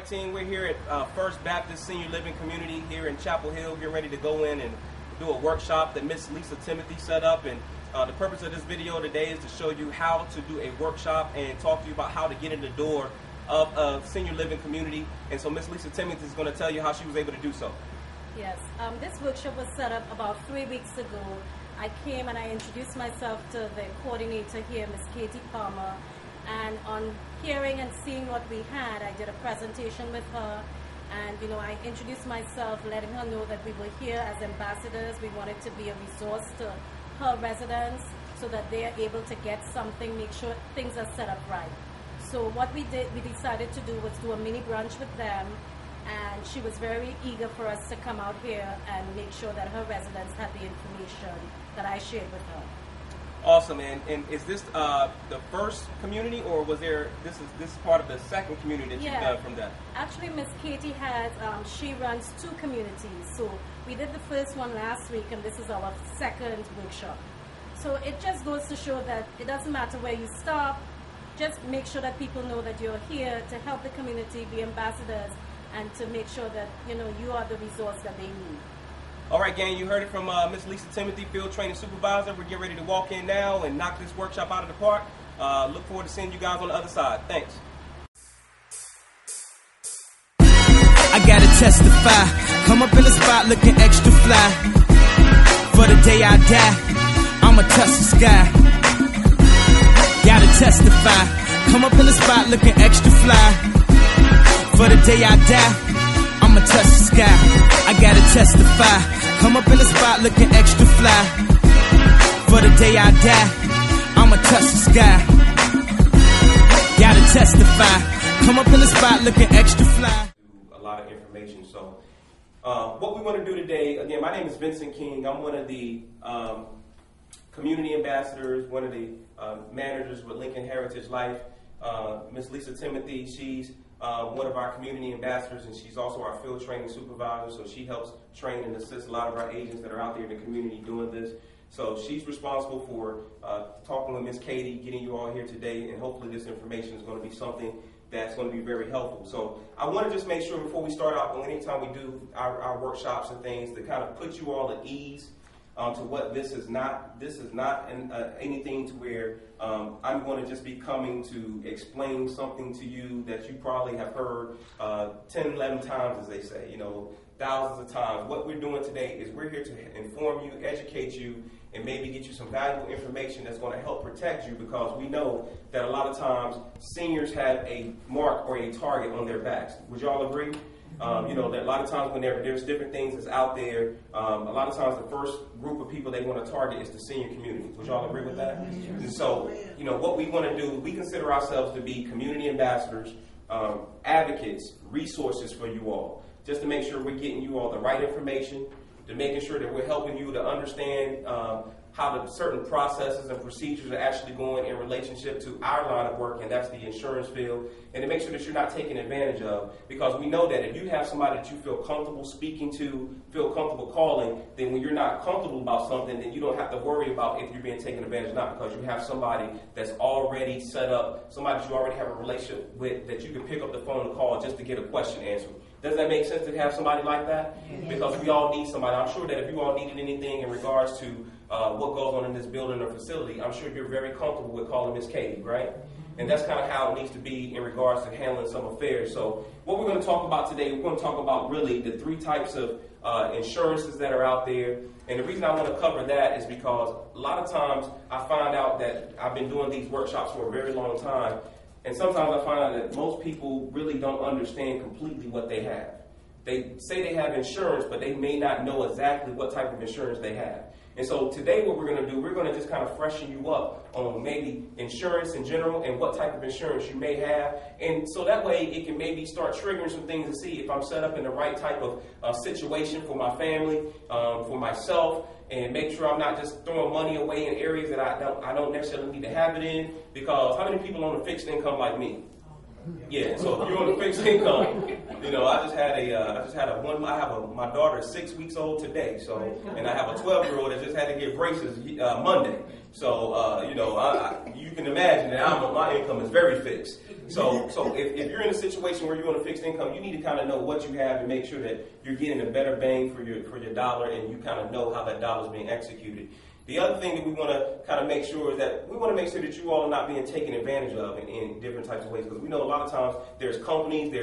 right, team, we're here at First Baptist Senior Living Community here in Chapel Hill, getting ready to go in and do a workshop that Miss Lisa Timothy set up. And the purpose of this video today is to show you how to do a workshop and talk to you about how to get in the door of a senior living community. And so Miss Lisa Timothy is going to tell you how she was able to do so. Yes, this workshop was set up about 3 weeks ago. I came and I introduced myself to the coordinator here, Miss Katie Palmer. And on hearing and seeing what we had, I did a presentation with her, and I introduced myself, letting her know that we were here as ambassadors. We wanted to be a resource to her residents so that they are able to get something, make sure things are set up right. So what we decided to do was do a mini brunch with them, and she was very eager for us to come out here and make sure that her residents had the information that I shared with her. Awesome, and is this the first community, or was there this is part of the second community that you've done from that? Actually, Miss Katie has she runs 2 communities. So we did the first one last week, and this is our second workshop. So it just goes to show that it doesn't matter where you stop. Just make sure that people know that you're here to help the community, be ambassadors, and to make sure that you are the resource that they need. All right, gang, you heard it from Miss Lisa Timothy, Field Training Supervisor. We're getting ready to walk in now and knock this workshop out of the park. Look forward to seeing you guys on the other side. Thanks. I gotta testify. Come up in the spot looking extra fly. For the day I die, I'ma touch the sky. Gotta testify. Come up in the spot looking extra fly. For the day I die, I'ma touch the sky. I gotta testify. Come up in the spot looking extra fly. For the day I die, I'ma touch the sky. Gotta testify. Come up in the spot looking extra fly. A lot of information. So what we want to do today, again, my name is Vincent King. I'm one of the community ambassadors, one of the managers with Lincoln Heritage Life. Miss Lisa Timothy, she's one of our community ambassadors, and she's also our field training supervisor, so she helps train and assist a lot of our agents that are out there in the community doing this. So she's responsible for talking with Miss Katie, getting you all here today, and hopefully this information is going to be something that's going to be very helpful. So I want to just make sure before we start out, anytime we do our workshops and things, to kind of put you all at ease to what this is not. This is not anything to where I'm going to just be coming to explain something to you that you probably have heard 10, 11 times, as they say, thousands of times. What we're doing today is we're here to inform you, educate you, and maybe get you some valuable information that's going to help protect you, because we know that a lot of times seniors have a mark or a target on their backs. Would you all agree? That a lot of times whenever there's different things that's out there, a lot of times the first group of people they want to target is the senior community. Would you all agree with that? And so, what we want to do, we consider ourselves to be community ambassadors, advocates, resources for you all, just to make sure we're getting you all the right information, to making sure that we're helping you to understand how the certain processes and procedures are actually going in relationship to our line of work, and that's the insurance field, and to make sure that you're not taken advantage of, because we know that if you have somebody that you feel comfortable speaking to, feel comfortable calling, then when you're not comfortable about something, then you don't have to worry about if you're being taken advantage of, not because you have somebody that's already set up, somebody that you already have a relationship with, that you can pick up the phone and call just to get a question answered. Does that make sense to have somebody like that? Yes. Because we all need somebody. I'm sure that if you all needed anything in regards to what goes on in this building or facility, I'm sure you're very comfortable with calling Miss Katie, right? And that's kind of how it needs to be in regards to handling some affairs. So what we're going to talk about today, we're going to talk about really the 3 types of insurances that are out there. And the reason I want to cover that is because a lot of times I find out that I've been doing these workshops for a very long time, and sometimes I find out that most people really don't understand completely what they have. They say they have insurance, but they may not know exactly what type of insurance they have. And so today what we're going to do, we're going to just kind of freshen you up on maybe insurance in general and what type of insurance you may have. And so that way it can maybe start triggering some things to see if I'm set up in the right type of situation for my family, for myself, and make sure I'm not just throwing money away in areas that I don't necessarily need to have it in. Because how many people on a fixed income like me? Yeah, so if you're on a fixed income, my daughter is 6 weeks old today, so, and I have a 12-year-old that just had to get braces Monday. So, you can imagine that my income is very fixed. So if you're in a situation where you're on a fixed income, you need to kind of know what you have and make sure that you're getting a better bang for your dollar, and you kind of know how that dollar is being executed. The other thing that we want to kind of make sure is that we want to make sure that you all are not being taken advantage of in different types of ways, because we know a lot of times there's companies,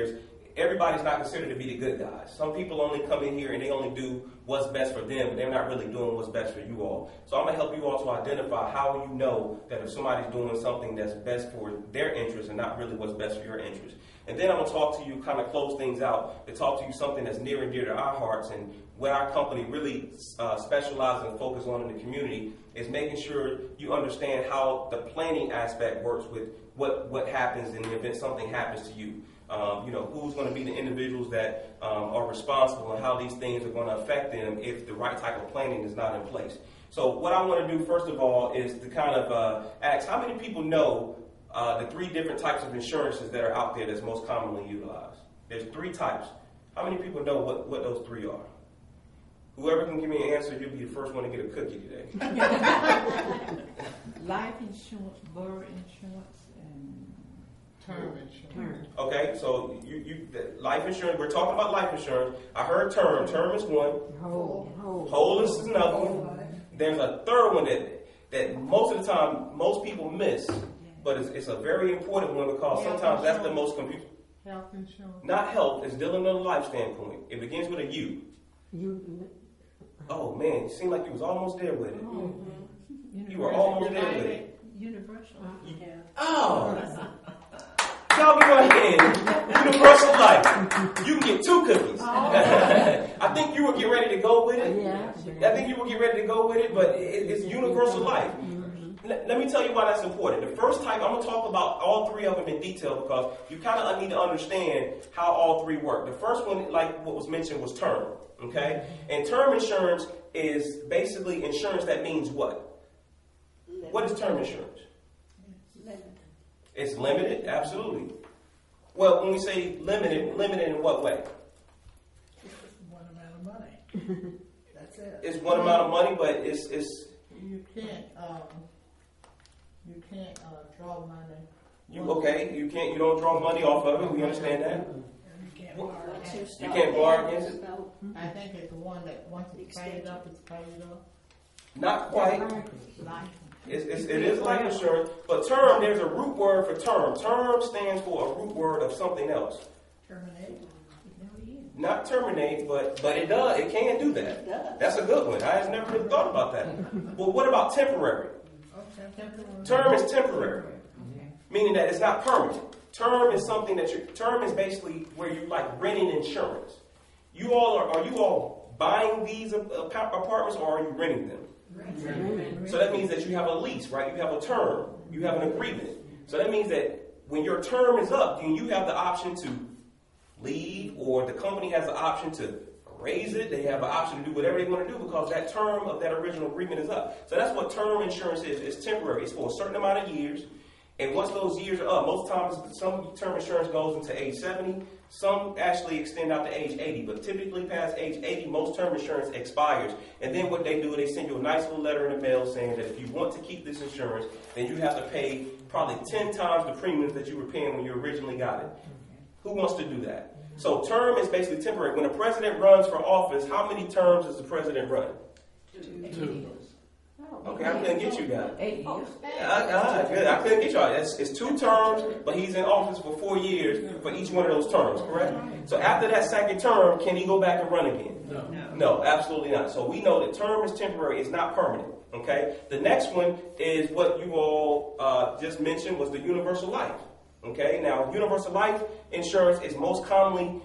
everybody's not considered to be the good guys. Some people only come in here and they only do what's best for them, but they're not really doing what's best for you all. So I'm going to help you all to identify how you know that if somebody's doing something that's best for their interest and not really what's best for your interest. And then I'm going to talk to you, kind of close things out, to talk to you something that's near and dear to our hearts, and what our company really specializes and focuses on in the community is making sure you understand how the planning aspect works with what happens in the event something happens to you. Who's going to be the individuals that are responsible, and how these things are going to affect them if the right type of planning is not in place. So what I want to do, first of all, is to kind of ask how many people know the 3 different types of insurances that are out there that's most commonly utilized. There's 3 types. How many people know what those 3 are? Whoever can give me an answer, you'll be the first one to get a cookie today. Life insurance, borough insurance, and term insurance. Okay, so you life insurance, we're talking about life insurance. I heard term. Term is one. Whole is another one. There's a third one that most of the time, most people miss, but it's a very important one, because sometimes that's the most confusing. Health insurance. Not health, it's dealing on a life standpoint. It begins with a U. Oh man, it seemed like you was almost there with it. You were almost there with it. Universal. Oh. Y'all give me a hand. Universal life. You can get 2 cookies. I think you will get ready to go with it. I think you will get ready to go with it, but it's universal life. Let me tell you why that's important. The first type, I'm going to talk about all 3 of them in detail, because you kind of need to understand how all 3 work. The first one, like what was mentioned, was term. Okay? And term insurance is basically insurance that means what? What is term insurance? It's limited, absolutely. Well, when we say limited in what way? It's one amount of money. That's it. It's one amount of money, but it's you can't draw money. You don't draw money off of it. We understand that. You can't borrow against it. I think it's the one that once it's paid up, it's paid up. Not quite. It is life insurance, but term, there's a root word for term. Term stands for a root word of something else. Terminate? Not terminate, but it does. It can do that. That's a good one. I have never really thought about that. Well, what about temporary? Term is temporary, meaning that it's not permanent. Term is something term is basically where you like renting insurance. Are you all buying these apartments, or are you renting them? So that means that you have a lease, right? You have a term. You have an agreement. So that means that when your term is up, then you have the option to leave, or the company has the option to raise it. They have an option to do whatever they want to do, because that term of that original agreement is up. So that's what term insurance is. It's temporary. It's for a certain amount of years. And once those years are up, most times some term insurance goes into age 70. Some actually extend out to age 80. But typically past age 80, most term insurance expires. And then what they do, they send you a nice little letter in the mail saying that if you want to keep this insurance, then you have to pay probably 10 times the premiums that you were paying when you originally got it. Who wants to do that? So term is basically temporary. When a president runs for office, how many terms does the president run? 2. Okay, I couldn't get you guys. 8 years. Good. I couldn't get y'all. It's 2 terms, but he's in office for 4 years for each one of those terms, correct? So after that second term, can he go back and run again? No, absolutely not. So we know that term is temporary. It's not permanent. Okay. The next one is what you all just mentioned, was the universal life. Okay. Now, universal life insurance is most commonly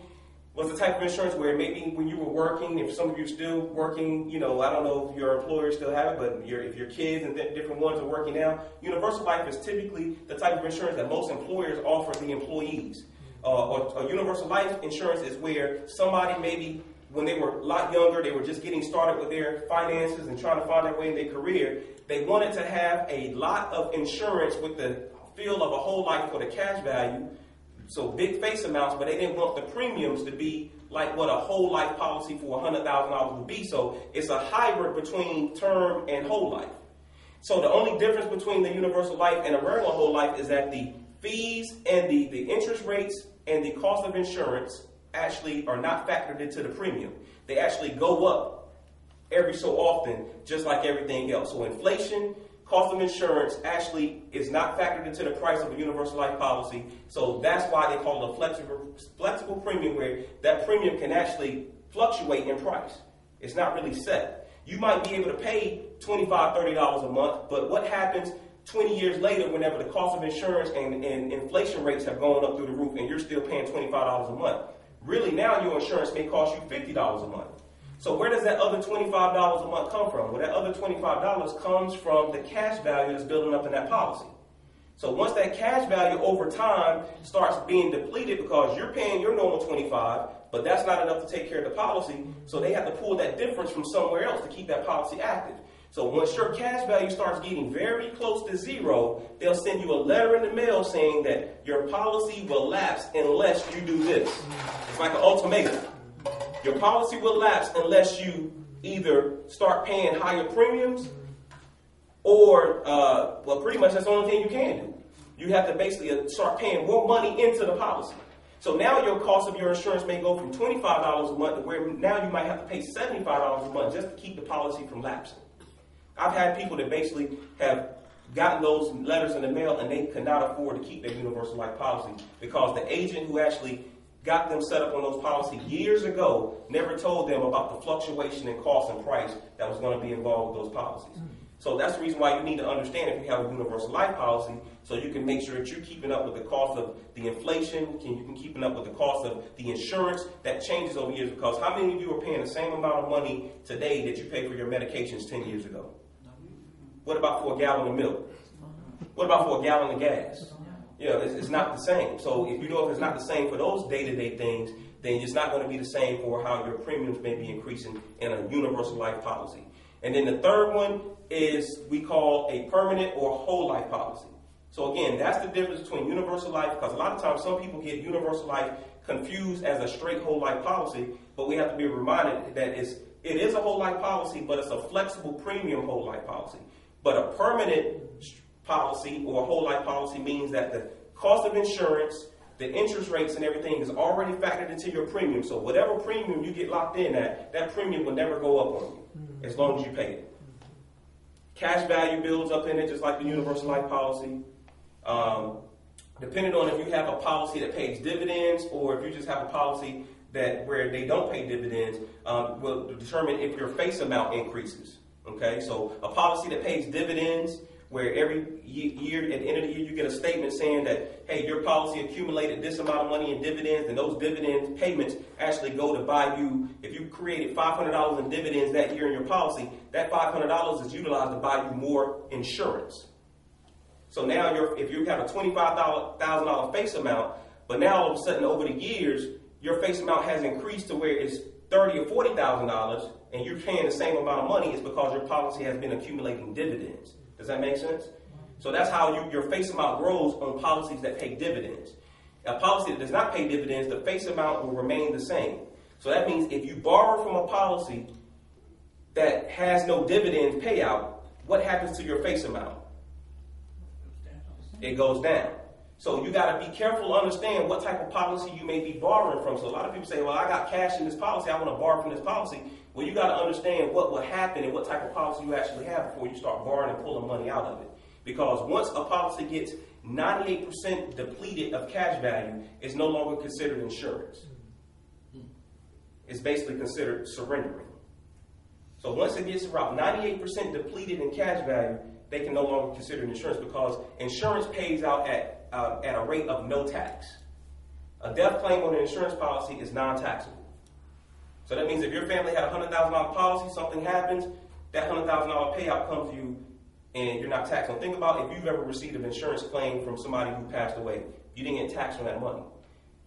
was the type of insurance where maybe when you were working, if some of you are still working, I don't know if your employers still have it, but if your kids and different ones are working now, universal life is typically the type of insurance that most employers offer the employees. Or universal life insurance is where somebody maybe when they were a lot younger, they were just getting started with their finances and trying to find their way in their career. They wanted to have a lot of insurance with the feel of a whole life for the cash value. So big face amounts, but they didn't want the premiums to be like what a whole life policy for $100,000 would be. So it's a hybrid between term and whole life. So the only difference between the universal life and a regular whole life is that the fees and the interest rates and the cost of insurance actually are not factored into the premium. They actually go up every so often, just like everything else. So inflation, cost of insurance actually is not factored into the price of a universal life policy. So that's why they call it a flexible premium, where that premium can actually fluctuate in price. It's not really set. You might be able to pay $25, $30 a month, but what happens 20 years later whenever the cost of insurance and inflation rates have gone up through the roof and you're still paying $25 a month? Really, now your insurance may cost you $50 a month. So where does that other $25 a month come from? Well, that other $25 comes from the cash value that's building up in that policy. So once that cash value over time starts being depleted because you're paying your normal $25, but that's not enough to take care of the policy, so they have to pull that difference from somewhere else to keep that policy active. So once your cash value starts getting very close to zero, they'll send you a letter in the mail saying that your policy will lapse unless you do this. It's like an ultimatum. Your policy will lapse unless you either start paying higher premiums or, well, pretty much that's the only thing you can do. You have to basically start paying more money into the policy. So now your cost of your insurance may go from $25 a month to where now you might have to pay $75 a month just to keep the policy from lapsing. I've had people that basically have gotten those letters in the mail and they cannot afford to keep their universal life policy because the agent who actually got them set up on those policies years ago never told them about the fluctuation in cost and price that was going to be involved with those policies. So that's the reason why you need to understand if you have a universal life policy, so you can make sure that you're keeping up with the cost of the inflation, you can keeping up with the cost of the insurance that changes over years. Because how many of you are paying the same amount of money today that you paid for your medications 10 years ago? What about for a gallon of milk? What about for a gallon of gas? You know, it's not the same. So if you know if it's not the same for those day-to-day things, then it's not going to be the same for how your premiums may be increasing in a universal life policy. And then the third one is we call a permanent or whole life policy. So again, that's the difference between universal life, because a lot of times some people get universal life confused as a straight whole life policy, but we have to be reminded that it is a whole life policy, but it's a flexible premium whole life policy. But a permanent policy or a whole life policy means that the cost of insurance, the interest rates and everything is already factored into your premium. So whatever premium you get locked in at, that premium will never go up on you as long as you pay it. Cash value builds up in it just like the universal life policy. Depending on if you have a policy that pays dividends or if you just have a policy that where they don't pay dividends, will determine if your face amount increases. Okay, so a policy that pays dividends, where every year, at the end of the year, you get a statement saying that, hey, your policy accumulated this amount of money in dividends, and those dividend payments actually go to buy you, if you created $500 in dividends that year in your policy, that $500 is utilized to buy you more insurance. So now if you have a $25,000 face amount, but now all of a sudden over the years, your face amount has increased to where it's $30,000 or $40,000, and you're paying the same amount of money, is because your policy has been accumulating dividends. Does that make sense? So that's how your face amount grows on policies that pay dividends. A policy that does not pay dividends, the face amount will remain the same. So that means if you borrow from a policy that has no dividend payout, what happens to your face amount? It goes down. So you got to be careful to understand what type of policy you may be borrowing from. So a lot of people say, well, I got cash in this policy, I want to borrow from this policy. Well, you got to understand what will happen and what type of policy you actually have before you start borrowing and pulling money out of it. Because once a policy gets 98% depleted of cash value, it's no longer considered insurance. It's basically considered surrendering. So once it gets around 98% depleted in cash value, they can no longer consider insurance, because insurance pays out at a rate of no tax. A death claim on an insurance policy is non-taxable. So that means if your family had a $100,000 policy, something happens, that $100,000 payout comes to you and you're not taxed. And think about if you've ever received an insurance claim from somebody who passed away. You didn't get taxed on that money.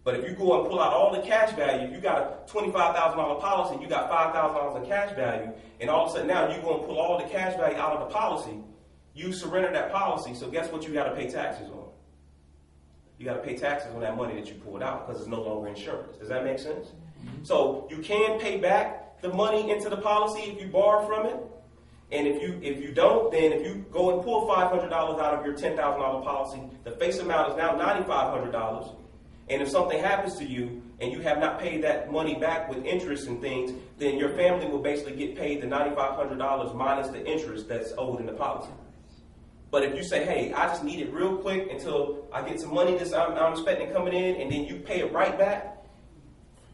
But if you go and pull out all the cash value, you got a $25,000 policy, you got $5,000 in cash value, and all of a sudden now you go and pull all the cash value out of the policy, you surrender that policy, so guess what you got to pay taxes on? You got to pay taxes on that money that you pulled out because it's no longer insurance. Does that make sense? So you can pay back the money into the policy if you borrow from it. And if you don't, then if you go and pull $500 out of your $10,000 policy, the face amount is now $9,500. And if something happens to you and you have not paid that money back with interest and things, then your family will basically get paid the $9,500 minus the interest that's owed in the policy. But if you say, hey, I just need it real quick until I get some money that I'm expecting coming in, and then you pay it right back,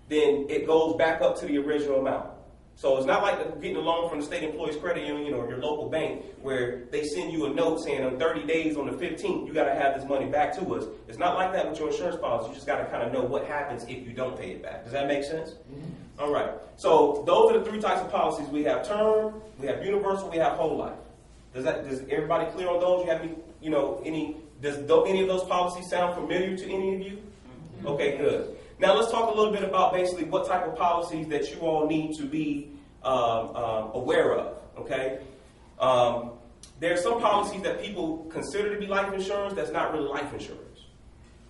then it goes back up to the original amount. So it's not like getting a loan from the state employees credit union or your local bank where they send you a note saying on 30 days on the 15th, you got to have this money back to us. It's not like that with your insurance policy. You just got to kind of know what happens if you don't pay it back. Does that make sense? Mm-hmm. All right. So those are the three types of policies. We have term, we have universal, we have whole life. Does everybody clear on those? You have does any of those policies sound familiar to any of you? Mm-hmm. Okay, good. Now let's talk a little bit about basically what type of policies that you all need to be aware of, okay? There are some policies that people consider to be life insurance that's not really life insurance,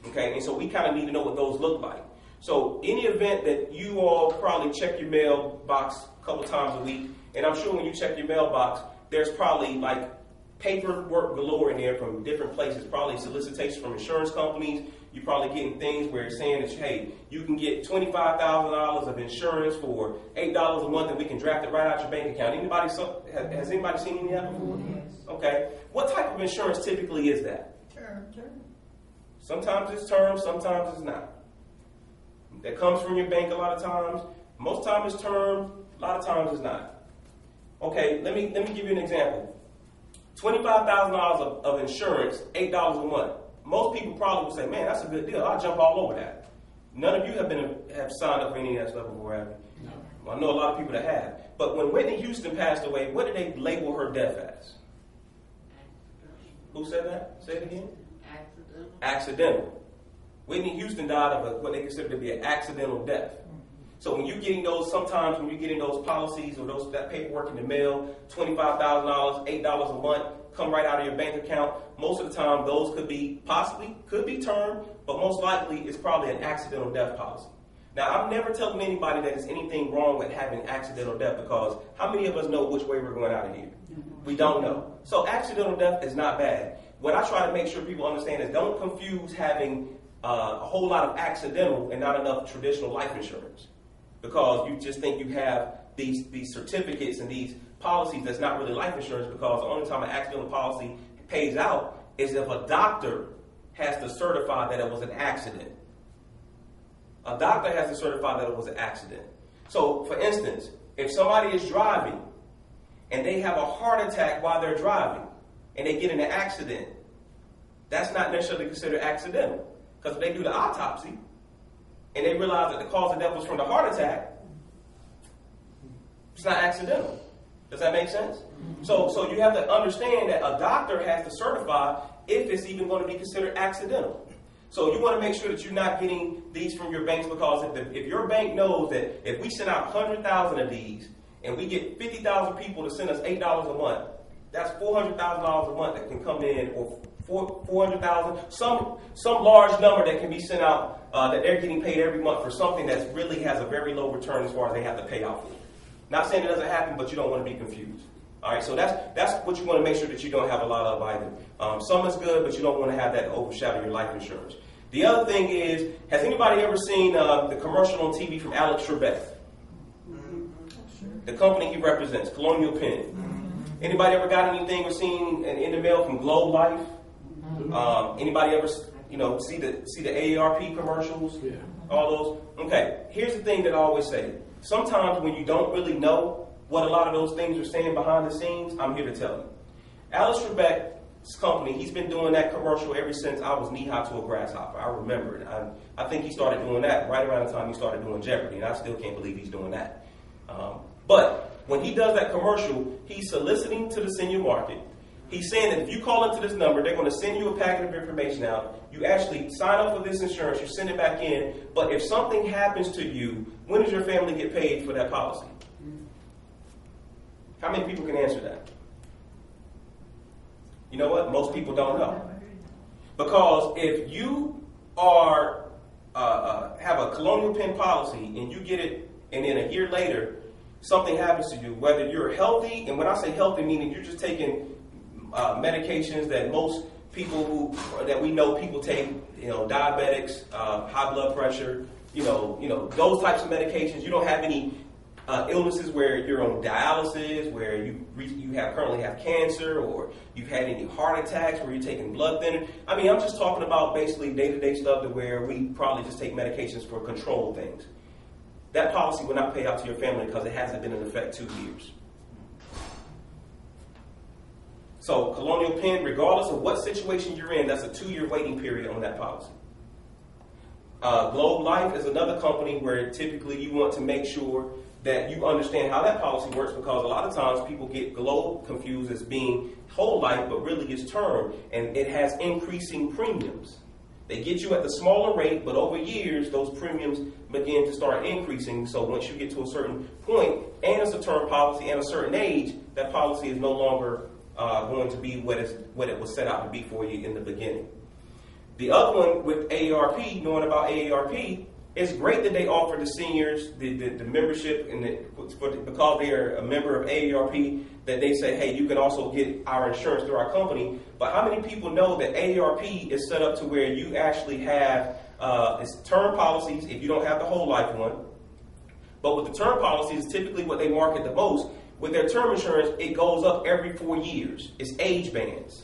okay? And so we kind of need to know what those look like. So any event that you all probably check your mailbox a couple times a week, and I'm sure when you check your mailbox, there's probably like paperwork galore in there from different places, probably solicitations from insurance companies. You're probably getting things where it's saying that, hey, you can get $25,000 of insurance for $8 a month and we can draft it right out your bank account. Has anybody seen any of that before? Yes. Okay. What type of insurance typically is that? Term. Sometimes it's term, sometimes it's not. That comes from your bank a lot of times. Most times it's term, a lot of times it's not. Okay, let me give you an example. $25,000 of insurance, $8 a month. Most people probably would say, man, that's a good deal. I'll jump all over that. None of you have signed up for any of that stuff before, have you? No. Well, I know a lot of people that have. But when Whitney Houston passed away, what did they label her death as? Who said that? Say it again. Accidental. Whitney Houston died of what they consider to be an accidental death. So when you're getting those, sometimes when you're getting those policies or that paperwork in the mail, $25,000, $8 a month, come right out of your bank account. Most of the time, those could be term, but most likely it's probably an accidental death policy. Now, I'm never telling anybody that there's anything wrong with having accidental death, because how many of us know which way we're going out of here? We don't know. So accidental death is not bad. What I try to make sure people understand is don't confuse having a whole lot of accidental and not enough traditional life insurance, because you just think you have these certificates and these policies that's not really life insurance, because the only time an accidental policy pays out is if a doctor has to certify that it was an accident. A doctor has to certify that it was an accident. So, for instance, if somebody is driving and they have a heart attack while they're driving and they get in an accident, that's not necessarily considered accidental. Because if they do the autopsy and they realize that the cause of death was from the heart attack, it's not accidental. Does that make sense? So you have to understand that a doctor has to certify if it's even going to be considered accidental. So you want to make sure that you're not getting these from your banks, because if your bank knows that if we send out 100,000 of these and we get 50,000 people to send us $8 a month, that's $400,000 a month that can come in, or 400,000, some large number that can be sent out that they're getting paid every month for something that really has a very low return as far as they have to pay out for it. Not saying it doesn't happen, but you don't want to be confused. All right, so that's what you want to make sure that you don't have a lot of either. Some is good, but you don't want to have that overshadow your life insurance. The other thing is, has anybody ever seen the commercial on TV from Alex Trebek? The company he represents, Colonial Penn. Anybody ever got anything or seen in the mail from Globe Life? Anybody ever see the AARP commercials? Yeah. All those? Okay, here's the thing that I always say. Sometimes when you don't really know what a lot of those things are saying behind the scenes, I'm here to tell you. Alex Trebek's company, he's been doing that commercial ever since I was knee-high to a grasshopper. I remember it. I think he started doing that right around the time he started doing Jeopardy, and I still can't believe he's doing that. But when he does that commercial, he's soliciting to the senior market. He's saying that if you call into this number, they're going to send you a packet of information out. You actually sign up for this insurance. You send it back in. But if something happens to you, when does your family get paid for that policy? How many people can answer that? You know what? Most people don't know. Because if you have a Colonial Penn policy and you get it, and then a year later, something happens to you, whether you're healthy, and when I say healthy, meaning you're just taking medications that most people that we know people take, diabetics, high blood pressure, those types of medications. You don't have any illnesses where you're on dialysis, where you currently have cancer, or you've had any heart attacks, where you're taking blood thinner. I mean, I'm just talking about basically day-to-day stuff to where we probably just take medications for control things. That policy will not pay out to your family because it hasn't been in effect 2 years. So Colonial Penn, regardless of what situation you're in, that's a 2-year waiting period on that policy. Globe Life is another company where typically you want to make sure that you understand how that policy works, because a lot of times people get Globe confused as being whole life, but really it's term, and it has increasing premiums. They get you at the smaller rate, but over years, those premiums begin to start increasing. So once you get to a certain point, and it's a term policy and a certain age, that policy is no longer going to be what it was set out to be for you in the beginning. The other one with AARP, knowing about AARP, it's great that they offer the seniors the membership, and because they are a member of AARP, that they say, hey, you can also get our insurance through our company. But how many people know that AARP is set up to where you actually have it's term policies if you don't have the whole life one? But with the term policies, typically what they market the most, with their term insurance, it goes up every 4 years. It's age bands.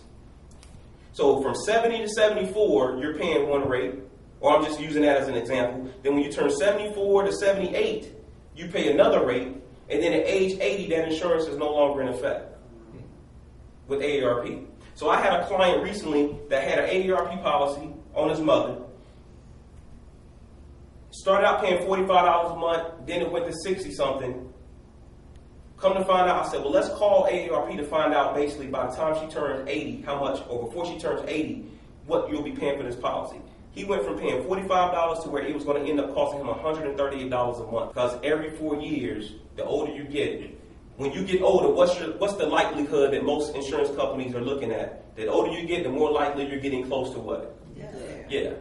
So from 70 to 74, you're paying one rate, or I'm just using that as an example. Then when you turn 74 to 78, you pay another rate, and then at age 80, that insurance is no longer in effect with AARP. So I had a client recently that had an AARP policy on his mother. Started out paying $45 a month, then it went to 60-something. Come to find out, I said, well, let's call AARP to find out basically by the time she turns 80, how much, or before she turns 80, what you'll be paying for this policy. He went from paying $45 to where it was going to end up costing him $138 a month. Because every 4 years, the older you get, when you get older, what's the likelihood that most insurance companies are looking at? The older you get, the more likely you're getting close to what? Yeah.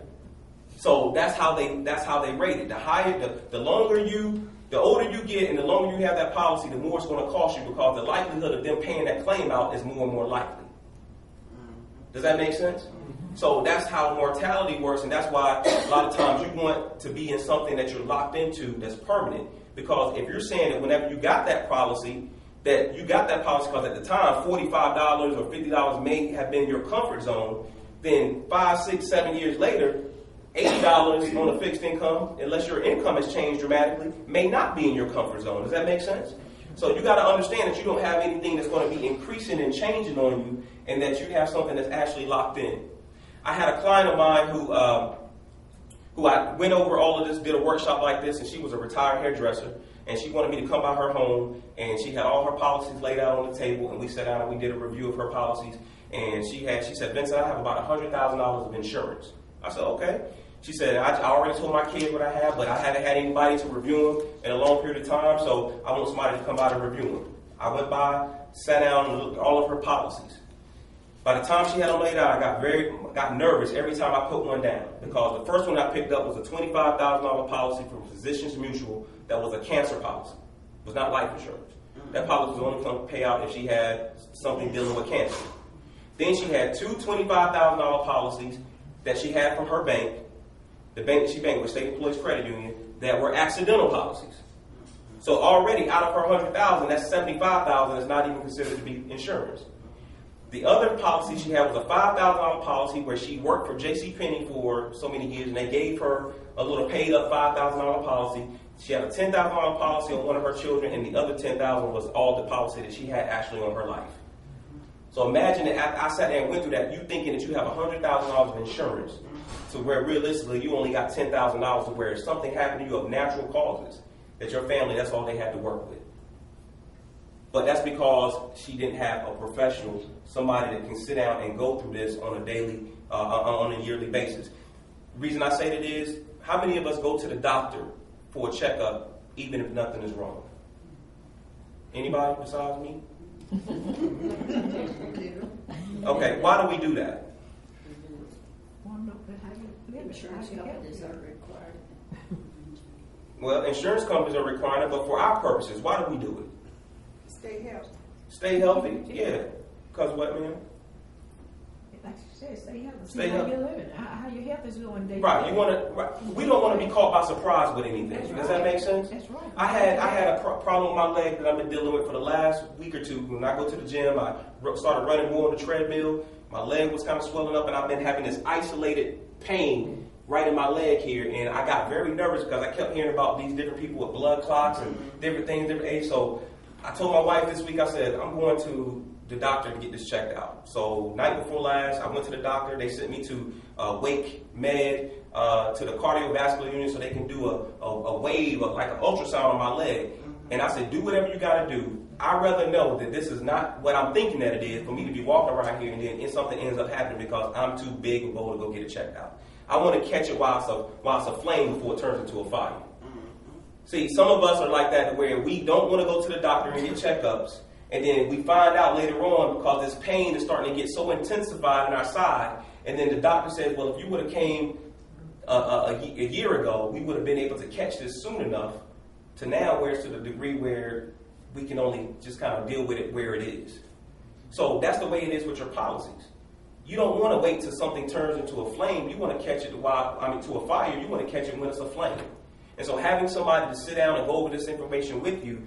So that's how they rate it. The higher, the older you get, and the longer you have that policy, the more it's going to cost you, because the likelihood of them paying that claim out is more and more likely. Does that make sense? So that's how mortality works, and that's why a lot of times you want to be in something that you're locked into that's permanent. Because if you're saying that whenever you got that policy because at the time $45 or $50 may have been your comfort zone, then 5, 6, 7 years later, $80 on a fixed income, unless your income has changed dramatically, may not be in your comfort zone. Does that make sense? So you got to understand that you don't have anything that's going to be increasing and changing on you, and that you have something that's actually locked in. I had a client of mine who I went over all of this, did a workshop like this, and she was a retired hairdresser, and she wanted me to come by her home, and she had all her policies laid out on the table, and we sat down and we did a review of her policies, and she said, Vincent, I have about $100,000 of insurance. I said, okay. She said, I already told my kids what I have, but I haven't had anybody to review them in a long period of time, so I want somebody to come by to review them. I went by, sat down, and looked at all of her policies. By the time she had them laid out, I got nervous every time I put one down, because the first one I picked up was a $25,000 policy from Physicians Mutual that was a cancer policy. It was not life insurance. That policy was only going to pay out if she had something dealing with cancer. Then she had two $25,000 policies that she had from her bank, the bank that she banked with, State Employees Credit Union, that were accidental policies. So already out of her $100,000, that's $75,000 that's not even considered to be insurance. The other policy she had was a $5,000 policy where she worked for JCPenney for so many years, and they gave her a little paid up $5,000 policy. She had a $10,000 policy on one of her children, and the other $10,000 was all the policy that she had actually on her life. So imagine that after I sat there and went through that, you thinking that you have $100,000 of insurance, to where realistically you only got $10,000, to where if something happened to you of natural causes, that your family, that's all they had to work with. But that's because she didn't have a professional, somebody that can sit down and go through this on a daily, on a yearly basis. The reason I say that is, how many of us go to the doctor for a checkup even if nothing is wrong? Anybody besides me? Okay, why do we do that? Insurance companies are required. Well, insurance companies are requiring it, but for our purposes, why do we do it? Stay healthy. Stay healthy? Yeah. Because what, man? Like you said, stay healthy. Stay See how healthy. you're living, how your health is going day Right. to You day. want to. Right. We don't want to be caught by surprise with anything. That's Does right. that make sense? That's right. I had a problem with my leg that I've been dealing with for the last week or two. When I go to the gym, I started running more on the treadmill. My leg was kind of swelling up, and I've been having this isolated pain right in my leg here. And I got very nervous because I kept hearing about these different people with blood clots and different things, different age. So I told my wife this week, I said, I'm going to the doctor to get this checked out. So night before last, I went to the doctor. They sent me to Wake Med, to the cardiovascular unit so they can do a wave, like an ultrasound on my leg. And I said, do whatever you got to do. I'd rather know that this is not what I'm thinking that it is for me to be walking around here and then something ends up happening because I'm too big and bold to go get it checked out. I want to catch it while it's a flame before it turns into a fire. See, some of us are like that where we don't want to go to the doctor and get checkups. And then we find out later on because this pain is starting to get so intensified in our side. And then the doctor says, well, if you would have came a year ago, we would have been able to catch this soon enough to now where it's to the degree where we can only just kind of deal with it where it is. So that's the way it is with your policies. You don't want to wait till something turns into a flame. You want to catch it to a fire. You want to catch it when it's a flame. And so having somebody to sit down and go over this information with you,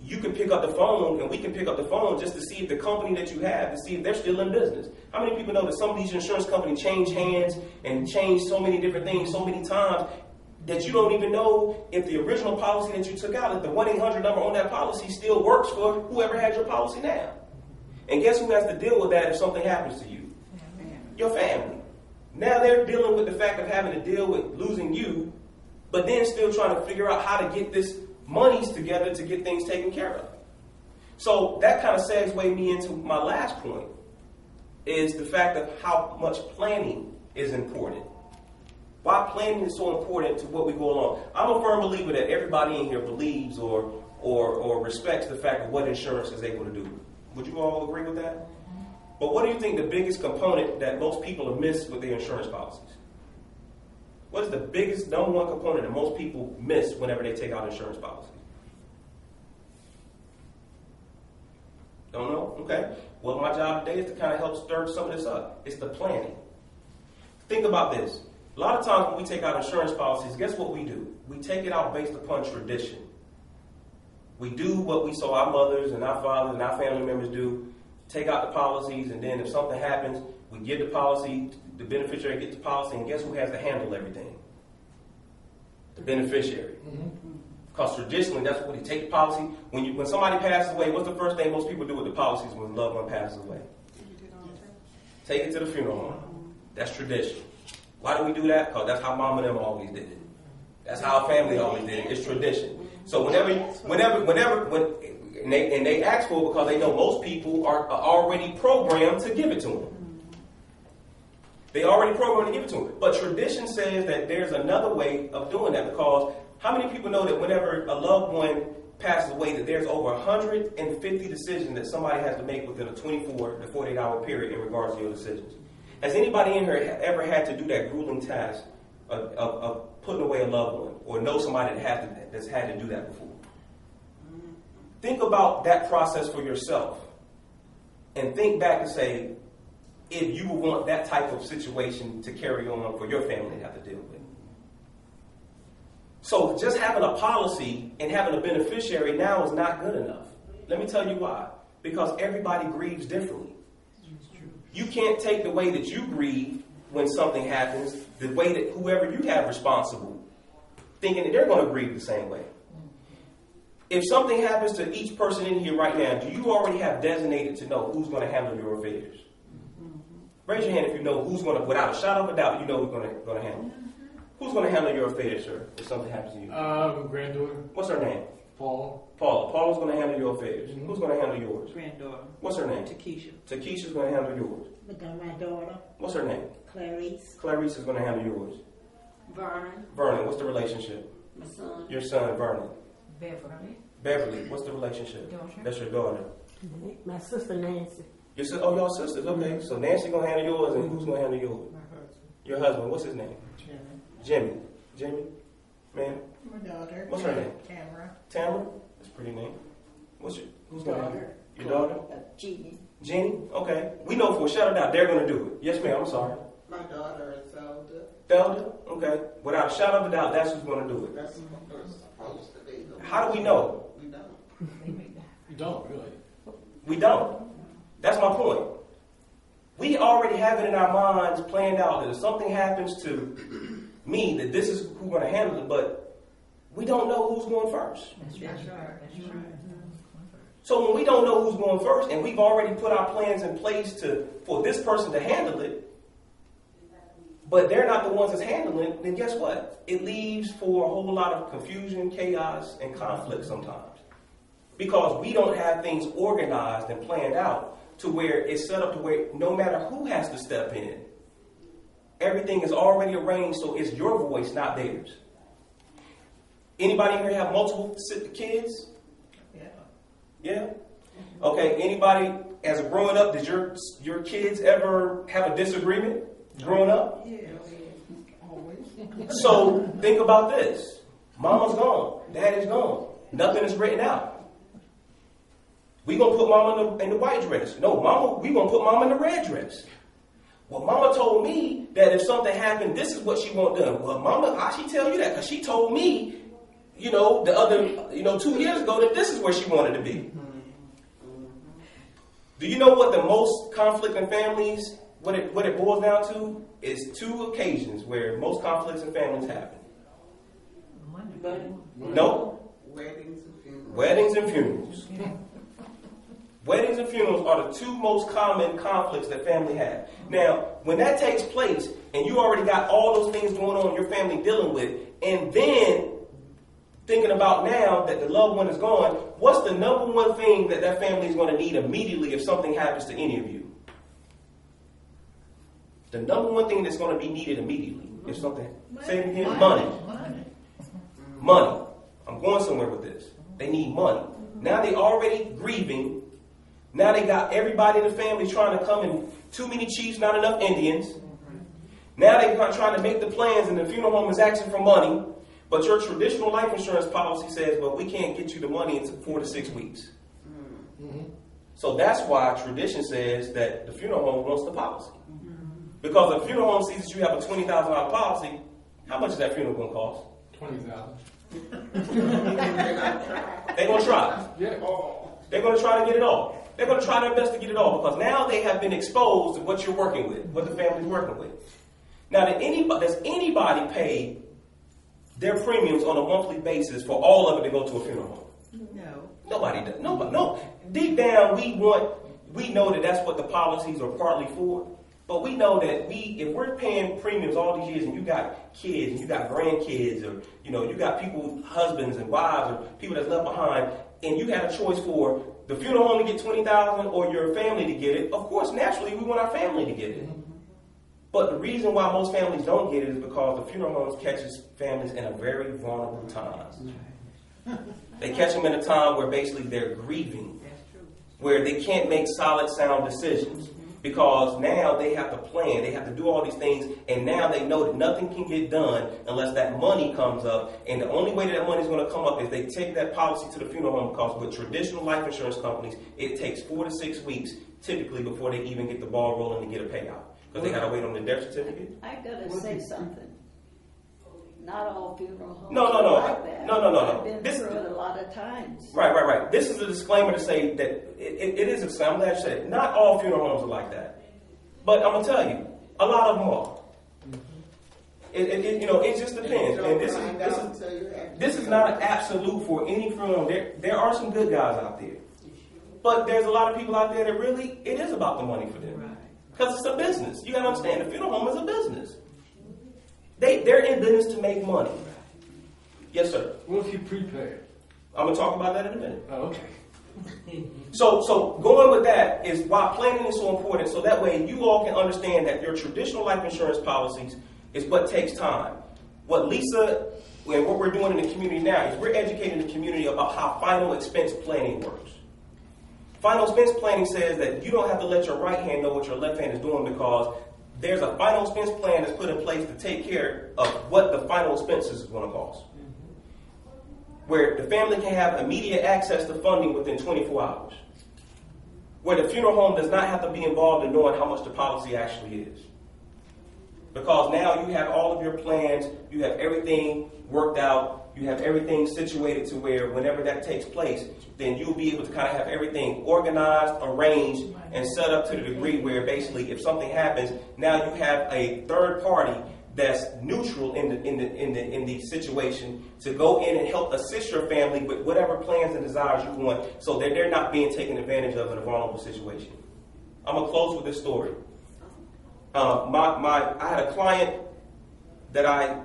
you can pick up the phone and we can pick up the phone just to see if the company that you have, to see if they're still in business. How many people know that some of these insurance companies change hands and change so many different things so many times that you don't even know if the original policy that you took out, if the 1-800 number on that policy still works for whoever has your policy now. And guess who has to deal with that if something happens to you? Your family. Now they're dealing with the fact of having to deal with losing you, but then still trying to figure out how to get this monies together to get things taken care of. So that kind of segues me into my last point, is the fact of how much planning is important. Why planning is so important to what we go along. I'm a firm believer that everybody in here believes or respects the fact of what insurance is able to do. Would you all agree with that? But what do you think the biggest component that most people miss with their insurance policies? What is the biggest, number one component that most people miss whenever they take out insurance policies? Don't know? Okay. Well, my job today is to kind of help stir some of this up. It's the planning. Think about this. A lot of times when we take out insurance policies, guess what we do? We take it out based upon tradition. We do what we saw our mothers and our fathers and our family members do. Take out the policies, and then if something happens, we give the policy, the beneficiary gets the policy, and guess who has to handle everything? The beneficiary. Because traditionally, that's what we take the policy. When somebody passes away, what's the first thing most people do with the policies when a loved one passes away? Take it to the funeral home. That's tradition. Why do we do that? Because that's how mom and them always did it. That's how our family always did it. It's tradition. So whenever, and they ask for it because they know most people are already programmed to give it to them. They already programmed to give it to them. But tradition says that there's another way of doing that, because how many people know that whenever a loved one passes away, that there's over 150 decisions that somebody has to make within a 24 to 48 hour period in regards to your decisions? Has anybody in here ever had to do that grueling task of putting away a loved one, or know somebody that's had to do that before? Think about that process for yourself and think back and say, if you would want that type of situation to carry on for your family to have to deal with. So just having a policy and having a beneficiary now is not good enough. Let me tell you why. Because everybody grieves differently. You can't take the way that you grieve when something happens, the way that whoever you have responsible, thinking that they're going to grieve the same way. If something happens to each person in here right now, do you already have designated to know who's going to handle your affairs? Raise your hand if you know who's going to, without a shadow of a doubt, you know who's going to handle. Who's going to handle your affairs, sir, if something happens to you? Granddaughter. What's her name? Paula. Paula's going to handle your affairs. Who's going to handle yours? Granddaughter. What's her name? Takesha. Takesha's going to handle yours. My daughter, What's her name? Clarice, Clarice is going to handle yours. Vernon, Vernon, what's the relationship? my son, Your son, Vernon. Beverly. Beverly, what's the relationship? Daughter. That's your daughter. my sister Nancy, Your oh, y'all sisters. Okay, so Nancy going to handle yours, and who's going to handle yours? My husband. Your husband, what's his name? Jimmy. Jimmy. Jimmy? Ma'am? My daughter. What's her name? Tamara. Tamara? That's a pretty name. Who's going to Daughter. Your daughter? Jeannie. Jeannie? Okay. We know for a shout out they're going to do it. Yes, ma'am. I'm sorry. My daughter is Zelda. Felder? Okay. Without a shadow of a doubt, that's who's going to do it. That's what they're supposed to be. How do we know? We don't. You don't really. We don't. That's my point. We already have it in our minds planned out that if something happens to me, that this is who's going to handle it, but we don't know who's going first. That's right. So when we don't know who's going first, and we've already put our plans in place for this person to handle it, but they're not the ones that's handling it, then guess what? It leaves for a whole lot of confusion, chaos, and conflict sometimes. Because we don't have things organized and planned out to where it's set up to where no matter who has to step in, everything is already arranged so it's your voice, not theirs. Anybody here have multiple kids? Yeah. Yeah? Okay, anybody, as a growing up, did your kids ever have a disagreement growing up? Yeah. Always. So think about this. Mama's gone. Daddy's gone. Nothing is written out. We gonna put mama in the white dress. No, mama, we gonna put mama in the red dress. Well, mama told me that if something happened, this is what she want done. Well, mama, how she tell you that? Because she told me, the other, 2 years ago that this is where she wanted to be. Do you know what the most conflict in families, what it boils down to? Is 2 occasions where most conflicts in families happen. No. Weddings and funerals. Weddings and funerals. Weddings and funerals are the 2 most common conflicts that family have. Now, when that takes place, and you already got all those things going on your family dealing with, and then thinking about now that the loved one is gone, what's the number one thing that family is going to need immediately if something happens to any of you? The number one thing that's going to be needed immediately if something... Say it again. Money. I'm going somewhere with this. They need money. Now they already grieving. Now they got everybody in the family trying to come in. Too many chiefs, not enough Indians. Now they're trying to make the plans and the funeral home is asking for money. But your traditional life insurance policy says, well, we can't get you the money in 4 to 6 weeks. So that's why tradition says that the funeral home wants the policy. Because if the funeral home sees that you have a $20,000 policy, how much is that funeral going to cost? $20,000. They're going to try. Yeah. They're going to try to get it all. They're going to try their best to get it all because now they have been exposed to what you're working with, what the family's working with. Now, does anybody pay their premiums on a monthly basis for all of it to go to a funeral home? No. Nobody does. No. Deep down, we know that that's what the policies are partly for. But we know that if we're paying premiums all these years and you got kids and you got grandkids or, you got people, husbands and wives or people that's left behind and you had a choice for the funeral home to get $20,000 or your family to get it, of course, naturally, we want our family to get it. But the reason why most families don't get it is because the funeral homes catches families in a very vulnerable time. They catch them in a time where basically they're grieving, where they can't make solid, sound decisions. Because now they have to plan, they have to do all these things, and now they know that nothing can get done unless that money comes up. And the only way that money is going to come up is they take that policy to the funeral home because with traditional life insurance companies, it takes 4 to 6 weeks typically before they even get the ball rolling to get a payout. Because they got to wait on the death certificate. I gotta say something. Not all funeral homes No. are like that. No. I've been through it a lot of times. Right. This is a disclaimer to say that it is a disclaimer. I'm glad you said it. Not all funeral homes are like that. But I'm going to tell you, a lot of them are. It just depends. And this is not an absolute for any funeral home. There are some good guys out there. But there's a lot of people out there that really, it is about the money for them. Because it's a business. You got to understand, the funeral home is a business. They're in business to make money. Yes, sir. What if you prepay? I'm going to talk about that in a minute. Oh, okay. So going with that is why planning is so important. So that way you all can understand that your traditional life insurance policies is what takes time. What Lisa and what we're doing in the community now is we're educating the community about how final expense planning works. Final expense planning says that you don't have to let your right hand know what your left hand is doing because there's a final expense plan that's put in place to take care of what the final expenses is going to cost. where the family can have immediate access to funding within 24 hours, where the funeral home does not have to be involved in knowing how much the policy actually is. Because now you have all of your plans, you have everything worked out, you have everything situated to where whenever that takes place, then you'll be able to kind of have everything organized, arranged, and set up to the degree where basically if something happens, now you have a third party that's neutral in the situation to go in and help assist your family with whatever plans and desires you want, so that they're not being taken advantage of in a vulnerable situation. I'm gonna close with this story. I had a client that I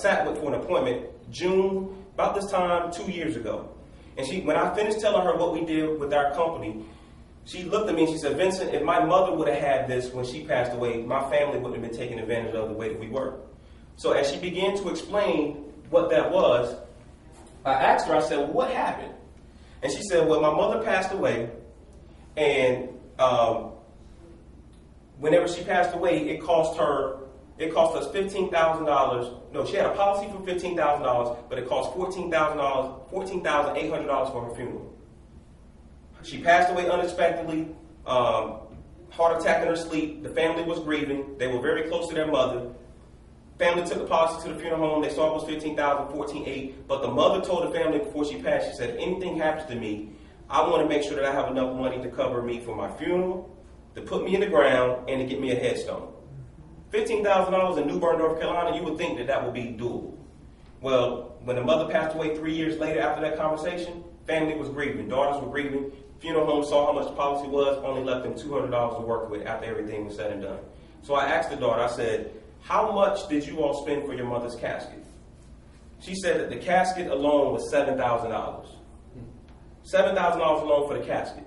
sat with for an appointment June, about this time 2 years ago. And when I finished telling her what we did with our company, she looked at me and she said, Vincent, if my mother would have had this when she passed away, my family wouldn't have been taken advantage of the way that we were. So as she began to explain what that was, I asked her, I said, well, what happened? And she said, well, my mother passed away, and whenever she passed away, it cost us $15,000. No, she had a policy for $15,000, but it cost $14,800 for her funeral. She passed away unexpectedly, heart attack in her sleep. The family was grieving. They were very close to their mother. Family took the policy to the funeral home. They saw it was $15,000, $14,800. But the mother told the family before she passed, she said, if anything happens to me, I want to make sure that I have enough money to cover me for my funeral, to put me in the ground, and to get me a headstone. $15,000 in New Bern, North Carolina, you would think that that would be doable. Well, when the mother passed away 3 years later after that conversation, family was grieving. Daughters were grieving. Funeral home saw how much the policy was, only left them $200 to work with after everything was said and done. So I asked the daughter, I said, how much did you all spend for your mother's casket? She said that the casket alone was $7,000. $7,000 alone for the casket.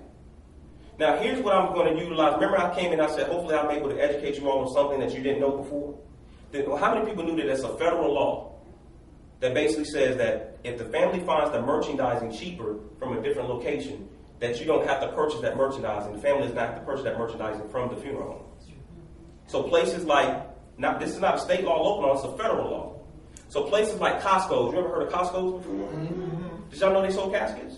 Now, here's what I'm going to utilize. Remember, I came in and I said, hopefully I'm able to educate you all on something that you didn't know before? Well, how many people knew that there's a federal law that basically says that if the family finds the merchandising cheaper from a different location, that you don't have to purchase that merchandising. The family does not have to purchase that merchandising from the funeral home. So places like, now this is not a state law, local law, it's a federal law. So places like Costco's, you ever heard of Costco's before? Mm-hmm. Did y'all know they sold caskets?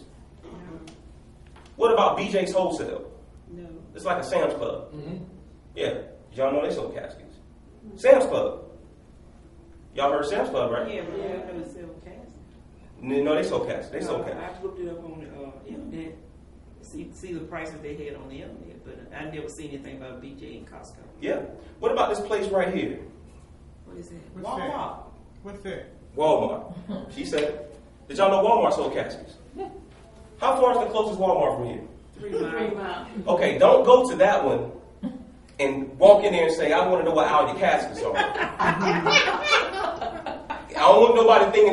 What about BJ's Wholesale? No. It's like a Sam's Club. Mm-hmm. Yeah. Did y'all know they sold caskets? Mm-hmm. Sam's Club. Y'all heard of Sam's Club, right? Yeah, but I know they sell caskets. No, they sold caskets. They sold caskets. I looked it up on the internet. See the prices they had on the internet, but I never seen anything about BJ and Costco. Yeah. What about this place right here? What is it? What's Walmart. What's that? Walmart. She said it. Did y'all know Walmart sold caskets? How far is the closest Walmart from here? 3 miles. Okay, don't go to that one and walk in there and say, I want to know what aisle your caskets are. I don't want nobody thinking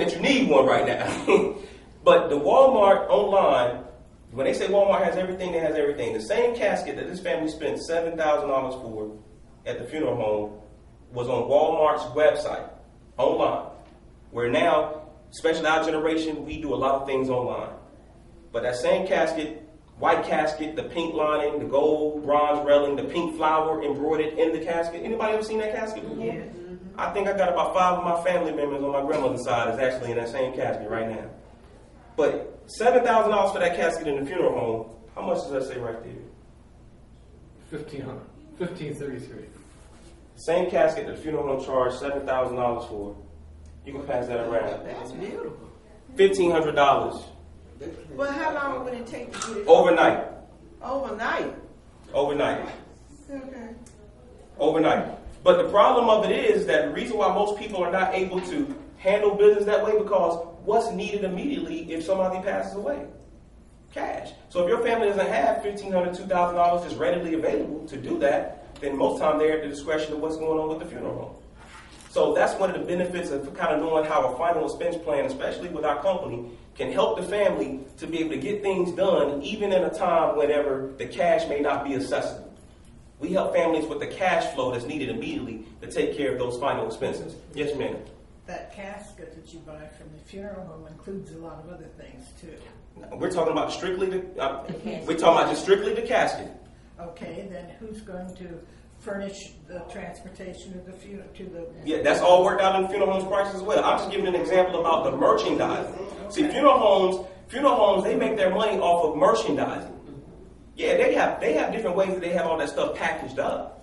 that you need one right now. But the Walmart online, when they say Walmart has everything, they has everything. The same casket that this family spent $7,000 for at the funeral home was on Walmart's website, online. Where now, especially our generation, we do a lot of things online. But that same casket, white casket, the pink lining, the gold, bronze railing, the pink flower embroidered in the casket. Anybody ever seen that casket before? Yeah. Mm-hmm. I think I got about 5 of my family members on my grandmother's side is actually in that same casket right now. But $7,000 for that casket in the funeral home, how much does that say right there? $1,500. $1,533. Same casket that the funeral home charged $7,000 for. You can pass that around. That's beautiful. $1,500. Well, how long would it take to get it? Overnight. Overnight? Overnight. Okay. Overnight. But the problem of it is that the reason why most people are not able to handle business that way, because what's needed immediately if somebody passes away? Cash. So if your family doesn't have $1,500, $2,000 that's readily available to do that, then most time they're at the discretion of what's going on with the funeral home. So that's one of the benefits of kind of knowing how a final expense plan, especially with our company, can help the family to be able to get things done even in a time whenever the cash may not be accessible. We help families with the cash flow that's needed immediately to take care of those final expenses. Yes, ma'am. That casket that you buy from the funeral home includes a lot of other things too. We're talking about strictly the casket. Okay, then who's going to furnish the transportation of the funeral to the. Yeah, that's all worked out in the funeral homes price as well. I'm just giving an example about the merchandising. See, funeral homes, they make their money off of merchandising. Yeah, they have different ways that they have all that stuff packaged up.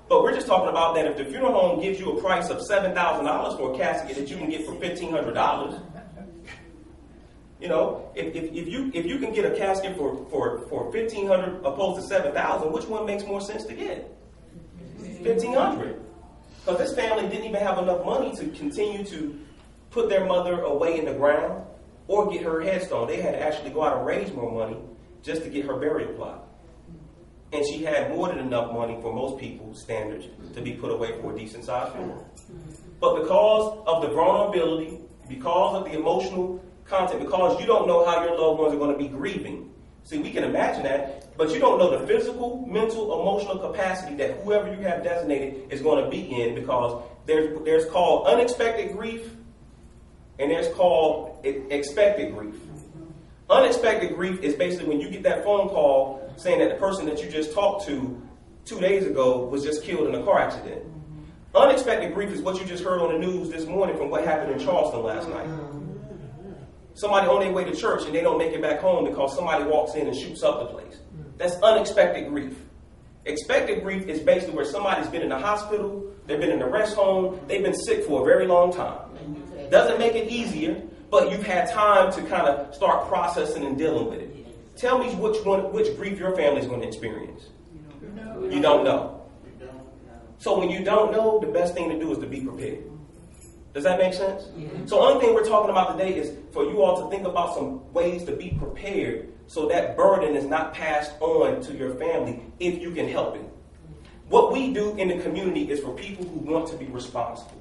But we're just talking about that if the funeral home gives you a price of $7,000 for a casket that you can get for $1,500. You know, if you can get a casket for $1,500 opposed to $7,000, which one makes more sense to get? $1,500. Because this family didn't even have enough money to continue to put their mother away in the ground or get her headstone. They had to actually go out and raise more money just to get her burial plot. And she had more than enough money for most people's standards to be put away for a decent sized funeral. But because of the vulnerability, because of the emotional content, because you don't know how your loved ones are going to be grieving. See, we can imagine that, but you don't know the physical, mental, emotional capacity that whoever you have designated is going to be in, because there's called unexpected grief and there's called expected grief. Unexpected grief is basically when you get that phone call saying that the person that you just talked to 2 days ago was just killed in a car accident. Unexpected grief is what you just heard on the news this morning from what happened in Charleston last night. Somebody on their way to church and they don't make it back home because somebody walks in and shoots up the place. That's unexpected grief. Expected grief is basically where somebody's been in the hospital, they've been in the rest home, they've been sick for a very long time. Doesn't make it easier, but you've had time to kind of start processing and dealing with it. Tell me which grief your family's going to experience. You don't know. So when you don't know, the best thing to do is to be prepared. Does that make sense? Yeah. So the only thing we're talking about today is for you all to think about some ways to be prepared so that burden is not passed on to your family if you can help it. What we do in the community is for people who want to be responsible.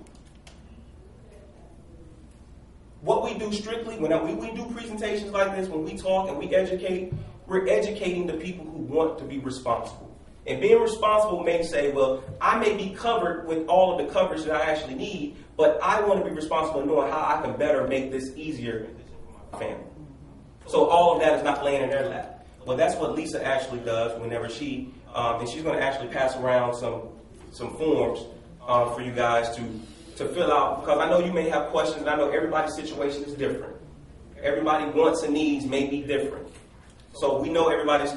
What we do strictly, when we do presentations like this, when we talk and we educate, we're educating the people who want to be responsible. And being responsible may say, well, I may be covered with all of the coverage that I actually need, but I want to be responsible knowing how I can better make this easier for my family. So all of that is not laying in their lap. Well, that's what Lisa actually does whenever she, and she's going to actually pass around some forms for you guys to fill out, because I know you may have questions, and I know everybody's situation is different. Everybody wants and needs may be different. So we know everybody's,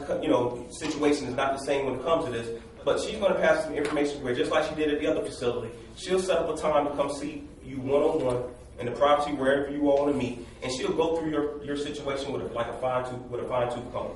situation is not the same when it comes to this, but she's going to pass some information where, just like she did at the other facility, she'll set up a time to come see you one-on-one in the privacy wherever you all want to meet, and she'll go through your situation with a fine-tooth comb.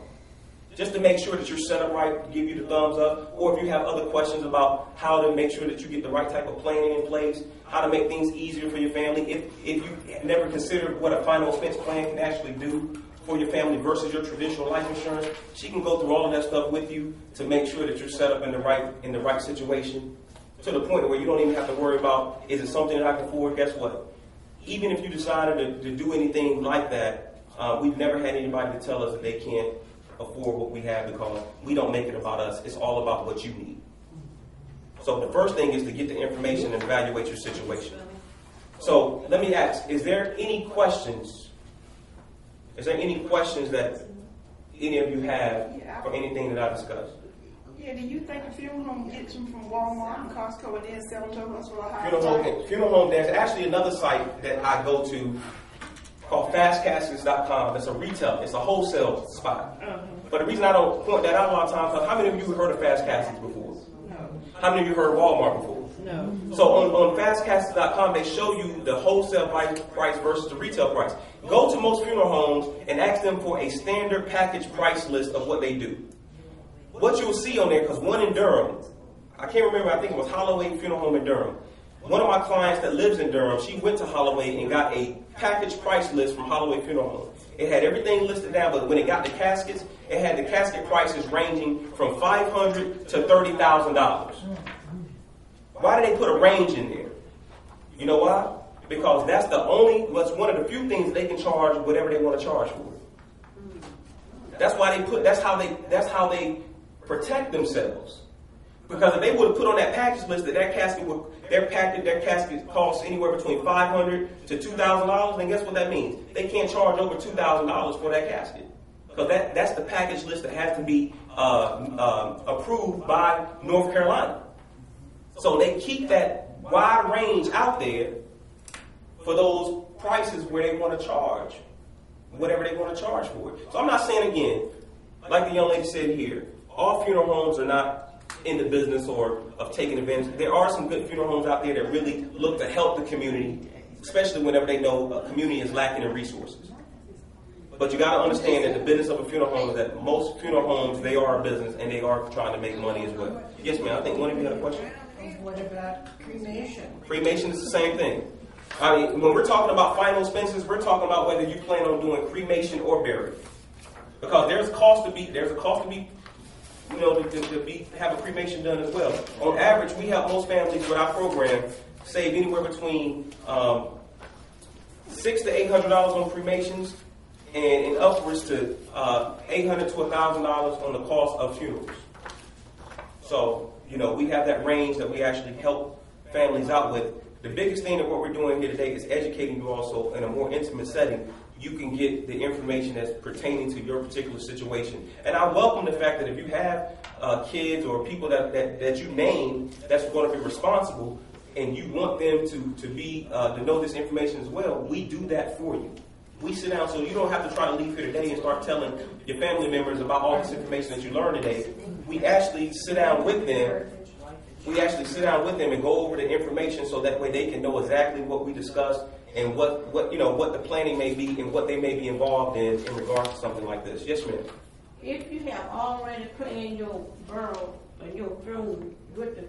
Just to make sure that you're set up right, give you the thumbs up, or if you have other questions about how to make sure that you get the right type of planning in place, how to make things easier for your family, if you never considered what a final expense plan can actually do for your family versus your traditional life insurance, she can go through all of that stuff with you to make sure that you're set up in the right situation, to the point where you don't even have to worry about, is it something that I can afford? Guess what? Even if you decided to do anything like that, we've never had anybody to tell us that they can't afford what we have, because we don't make it about us. It's all about what you need. So the first thing is to get the information and evaluate your situation. So let me ask, is there any questions? Is there any questions that any of you have for anything that I discussed? Yeah, do you think a funeral home gets them from Walmart and Costco and then sell them to us for a high Funeral home, there's actually another site that I go to called fastcaskets.com. It's a retail, it's a wholesale spot. But the reason I don't point that out a lot of times is, how many of you have heard of Fast Caskets before? No. How many of you heard of Walmart before? No. So on fastcaskets.com, they show you the wholesale price versus the retail price. Go to most funeral homes and ask them for a standard package price list of what they do. What you'll see on there, because one in Durham, I can't remember, I think it was Holloway Funeral Home in Durham. One of my clients that lives in Durham, she went to Holloway and got a package price list from Holloway Funeral Home. It had everything listed down, but when it got the caskets, it had the casket prices ranging from $500 to $30,000. Why did they put a range in there? You know why? Because that's one of the few things they can charge whatever they want to charge for. That's how they protect themselves. Because if they would have put on that package list that their casket costs anywhere between $500 to $2,000, then guess what that means? They can't charge over $2,000 for that casket. Because that's the package list that has to be approved by North Carolina. So they keep that wide range out there for those prices where they want to charge, whatever they want to charge for it. So I'm not saying, again, like the young lady said here, all funeral homes are not in the business or of taking advantage. There are some good funeral homes out there that really look to help the community, especially whenever they know a community is lacking in resources. But you got to understand that the business of a funeral home is that most funeral homes, they are a business and they are trying to make money as well. Yes, ma'am. I think one of you had a question. What about cremation? Cremation is the same thing. I mean, when we're talking about final expenses, we're talking about whether you plan on doing cremation or burial, because there's a cost to be, you know, to have a cremation done as well. On average, we help most families with our program save anywhere between $600 to $800 on cremations, and upwards to $800 to $1,000 on the cost of funerals. So, you know, we have that range that we actually help families out with. The biggest thing that what we're doing here today is educating you also in a more intimate setting. You can get the information that's pertaining to your particular situation. And I welcome the fact that if you have kids or people that you name that's going to be responsible and you want them to know this information as well, we do that for you. We sit down so you don't have to try to leave here today and start telling your family members about all this information that you learned today. We actually sit down with them. We actually sit down with them and go over the information so that way they can know exactly what we discussed and what the planning may be and what they may be involved in regards to something like this. Yes, ma'am. If you have already planned your burial and your funeral with the,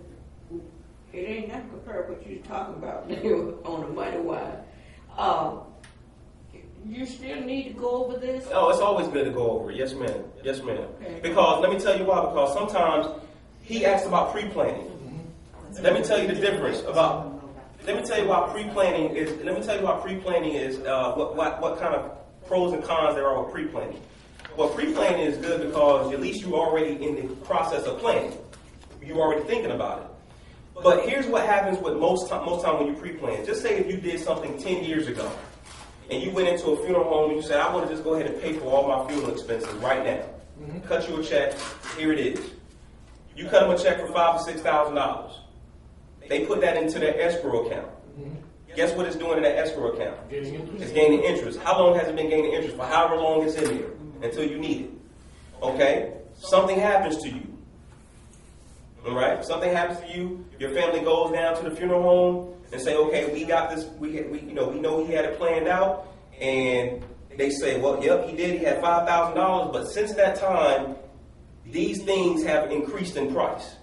it ain't nothing compared to what you're talking about on the money wise. You still need to go over this? Oh, it's always good to go over it. Yes, ma'am. Yes, ma'am. Okay. Because let me tell you why. Because sometimes he asked about pre-planning. Let me tell you the difference about. Let me tell you why pre-planning is. Let me tell you why pre-planning is. What kind of pros and cons there are with pre-planning. Well, pre-planning is good because at least you're already in the process of planning. You're already thinking about it. But here's what happens with most time when you pre-plan. Just say if you did something 10 years ago, and you went into a funeral home and you said, I want to just go ahead and pay for all my funeral expenses right now. Mm-hmm. Cut you a check. Here it is. You cut them a check for $5,000 to $6,000. They put that into their escrow account. Mm-hmm. Guess what it's doing in that escrow account? It's gaining interest. How long has it been gaining interest? For however long it's in there until you need it. Okay? Something happens to you. All right? Something happens to you. Your family goes down to the funeral home and say, okay, we got this. We know he had it planned out. And they say, well, yep, he did. He had $5,000. But since that time, these things have increased in price.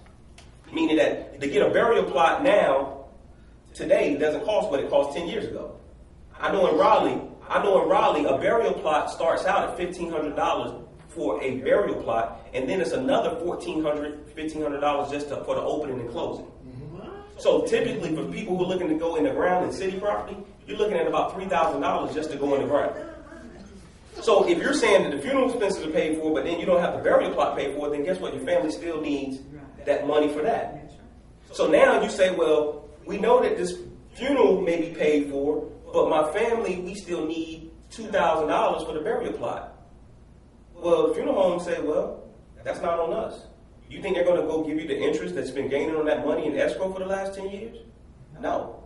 Meaning that to get a burial plot now, today, doesn't cost what it cost 10 years ago. I know in Raleigh, a burial plot starts out at $1,500 for a burial plot, and then it's another $1,500 just for the opening and closing. Mm-hmm. So typically, for people who are looking to go in the ground in city property, you're looking at about $3,000 just to go in the ground. So if you're saying that the funeral expenses are paid for, but then you don't have the burial plot paid for, then guess what? Your family still needs that money for that. So now you say, well, we know that this funeral may be paid for, but my family, we still need $2,000 for the burial plot. Well, the funeral home say, well, that's not on us. You think they're going to go give you the interest that's been gaining on that money in escrow for the last 10 years? No.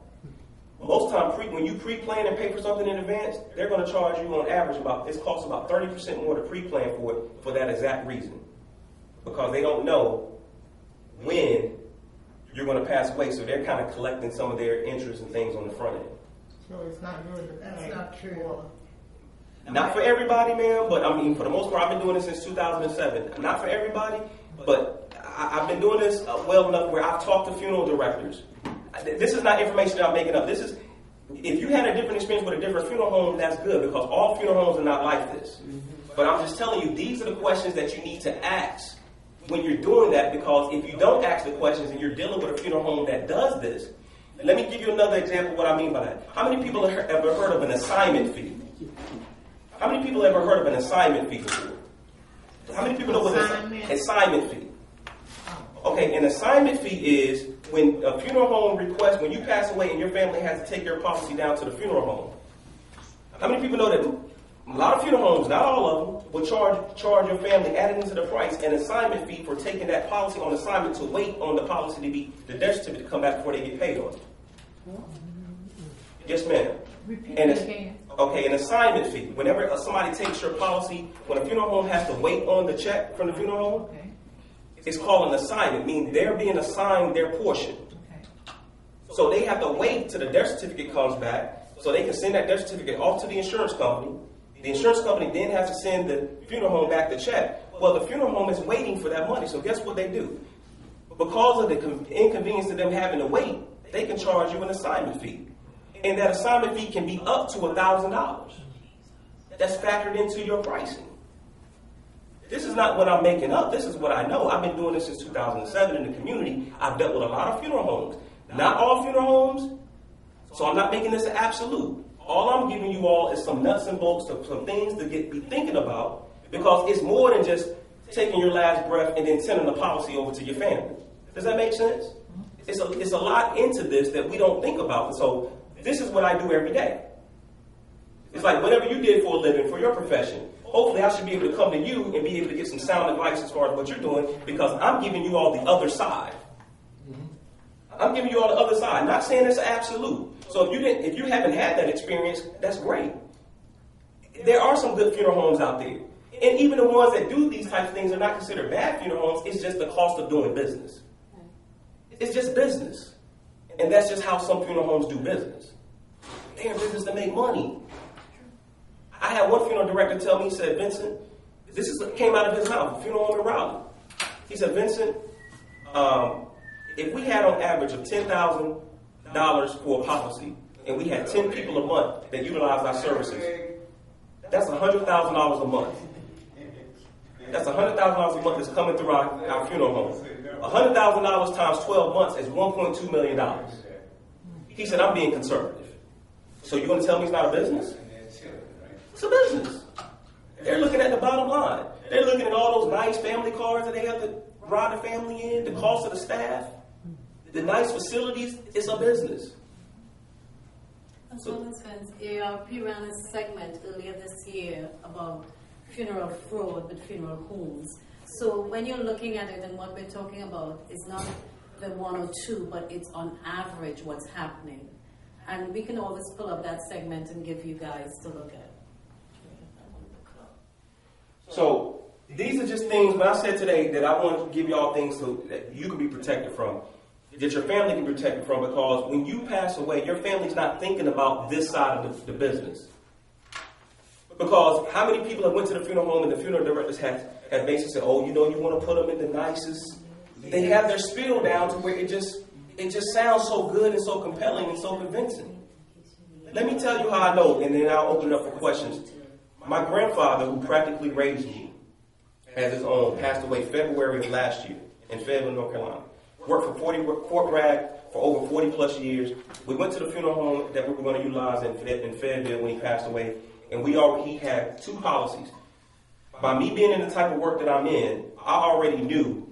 Most time, when you pre-plan and pay for something in advance, they're going to charge you on average it costs about 30% more to pre-plan for it for that exact reason. Because they don't know when you're going to pass away, so they're kind of collecting some of their interest and things on the front end. So it's not good to pay. That's not true. Not for everybody, ma'am, but I mean, for the most part, I've been doing this since 2007. Not for everybody, but I've been doing this well enough where I've talked to funeral directors. This is not information that I'm making up. This is, if you had a different experience with a different funeral home, that's good, because all funeral homes are not like this. But I'm just telling you, these are the questions that you need to ask when you're doing that, because if you don't ask the questions and you're dealing with a funeral home that does this, let me give you another example of what I mean by that. How many people have ever heard of an assignment fee? How many people have ever heard of an assignment fee before? How many people know what an assignment fee? Okay, an assignment fee is when a funeral home requests, when you pass away and your family has to take your policy down to the funeral home. How many people know that A lot of funeral homes, not all of them, will charge your family, added into the price, an assignment fee for taking that policy on assignment to wait on the policy to be, the death certificate to come back before they get paid on it. Yes, ma'am. Repeat And that it's, again. okay, an assignment fee. Whenever somebody takes your policy, when a funeral home has to wait on the check from the funeral home, Okay. it's called an assignment, meaning they're being assigned their portion. Okay. So they have to wait till the death certificate comes back so they can send that death certificate off to the insurance company. The insurance company then has to send the funeral home back the check. Well, the funeral home is waiting for that money, so guess what they do? Because of the inconvenience of them having to wait, they can charge you an assignment fee. And that assignment fee can be up to $1,000. That's factored into your pricing. This is not what I'm making up. This is what I know. I've been doing this since 2007 in the community. I've dealt with a lot of funeral homes. Not all funeral homes, so I'm not making this an absolute. All I'm giving you all is some nuts and bolts, some things to be thinking about, because it's more than just taking your last breath and then sending the policy over to your family. Does that make sense? It's a lot into this that we don't think about. And so this is what I do every day. It's like whatever you did for a living, for your profession, hopefully I should be able to come to you and be able to get some sound advice as far as what you're doing, because I'm giving you all the other side. I'm giving you all the other side. Not saying it's absolute. So if you haven't had that experience, that's great. There are some good funeral homes out there. And even the ones that do these types of things are not considered bad funeral homes. It's just the cost of doing business. It's just business. And that's just how some funeral homes do business. They're in business to make money. I had one funeral director tell me, he said, Vincent, came out of his mouth, a funeral home in Raleigh. He said, Vincent, if we had on average of $10,000 for a policy, and we had 10 people a month that utilized our services, that's $100,000 a month. That's $100,000 a month that's coming through our funeral home. $100,000 times 12 months is $1.2 million. He said, I'm being conservative. So you're going to tell me it's not a business? It's a business. They're looking at the bottom line. They're looking at all those nice family cars that they have to ride the family in, the cost of the staff, the nice facilities. It's a business. So, for instance, ARP ran a segment earlier this year about funeral fraud with funeral homes. So when you're looking at it, and what we're talking about is not the one or two, but it's on average what's happening. And we can always pull up that segment and give you guys to look at. So these are just things, when I said today that I want to give y'all things that you can be protected from, that your family can be protected from, because when you pass away, your family's not thinking about this side of the business. Because how many people have went to the funeral home and the funeral directors have basically said, oh, you want to put them in the nicest. They have their spiel down to where it just sounds so good and so compelling and so convincing. Let me tell you how I know, and then I'll open it up for questions. My grandfather, who practically raised me as his own, passed away February of last year in Fayetteville, North Carolina. Worked for Fort Bragg for over 40 plus years. We went to the funeral home that we were going to utilize in Fayetteville when he passed away, and he had two policies. By me being in the type of work that I'm in, I already knew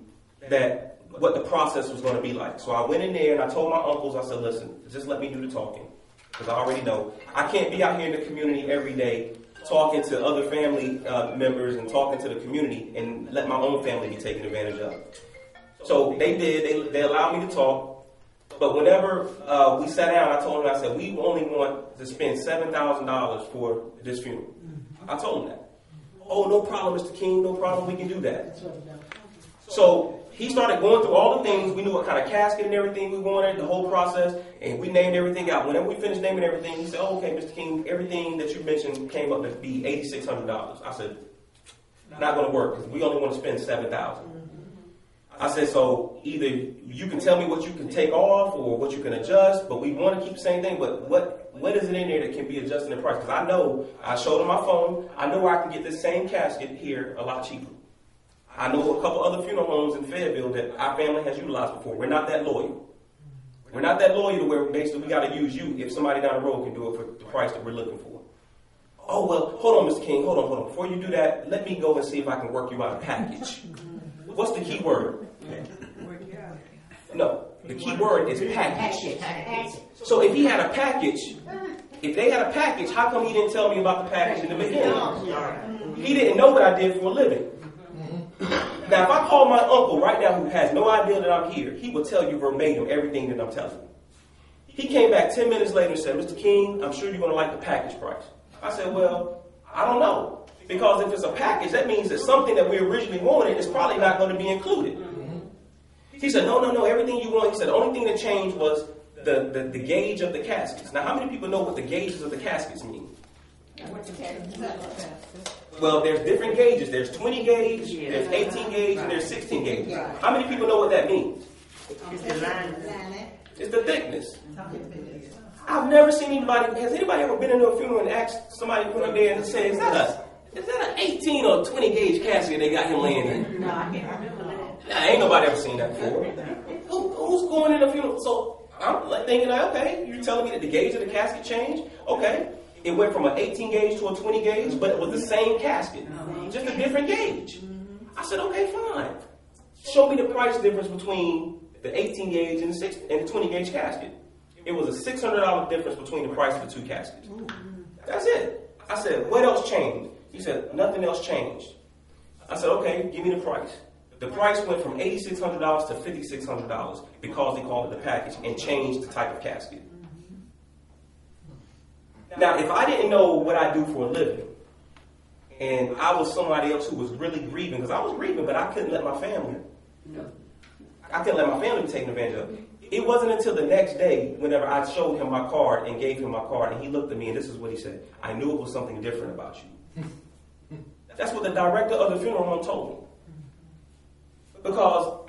that what the process was going to be like. So I went in there and I told my uncles, I said, listen, just let me do the talking, because I already know I can't be out here in the community every day talking to other family members and talking to the community and let my own family be taken advantage of. So they did. They allowed me to talk. But whenever we sat down, I told them, I said, we only want to spend $7,000 for this funeral. I told them that. Oh, no problem, Mr. King. No problem. We can do that. So he started going through all the things. We knew what kind of casket and everything we wanted, the whole process, and we named everything out. Whenever we finished naming everything, he said, oh, okay, Mr. King, everything that you mentioned came up to be $8,600. I said, not going to work, because we only want to spend $7,000. I said, so either you can tell me what you can take off or what you can adjust, but we want to keep the same thing, but what is it in there that can be adjusted in price? Because I know, I showed him my phone, I know where I can get this same casket here a lot cheaper. I know a couple other funeral homes in Fayetteville that our family has utilized before. We're not that loyal. We're not that loyal to where basically we got to use you if somebody down the road can do it for the price that we're looking for. Oh, well, hold on, Mr. King, hold on. Before you do that, let me go and see if I can work you out a package. What's the key word? No, the key word is package. So if he had a package, if they had a package, how come he didn't tell me about the package in the beginning? He didn't know what I did for a living. Now, if I call my uncle right now who has no idea that I'm here, he will tell you verbatim everything that I'm telling you. He came back 10 minutes later and said, Mr. King, I'm sure you're going to like the package price. I said, well, I don't know. Because if it's a package, that means that something that we originally wanted is probably not going to be included. He said, no, everything you want. He said, the only thing that changed was the gauge of the caskets. Now, how many people know what the gauges of the caskets mean? Well, there's different gauges. There's 20 gauge, there's 18 gauge, and there's 16 gauge. How many people know what that means? It's the line. It's the thickness. I've never seen anybody, has anybody ever been into a funeral and asked somebody to put up there and say, is that an 18 or 20 gauge casket they got him laying in? No, I can't remember that. Nah, ain't nobody ever seen that before. Who's going in a funeral? So I'm thinking, okay, you're telling me that the gauge of the casket changed? Okay. It went from an 18 gauge to a 20 gauge, but it was the same casket. Just a different gauge. I said, okay, fine. Show me the price difference between the 18 gauge and the 20 gauge casket. It was a $600 difference between the price of the two caskets. That's it. I said, what else changed? He said, nothing else changed. I said, okay, give me the price. The price went from $8,600 to $5,600 because they called it the package and changed the type of casket. Now, if I didn't know what I do for a living, and I was somebody else who was really grieving, because I was grieving, but I couldn't let my family, I couldn't let my family be taken advantage of. It wasn't until the next day, whenever I showed him my card and gave him my card, and he looked at me, and this is what he said, I knew it was something different about you. That's what the director of the funeral home told me. Because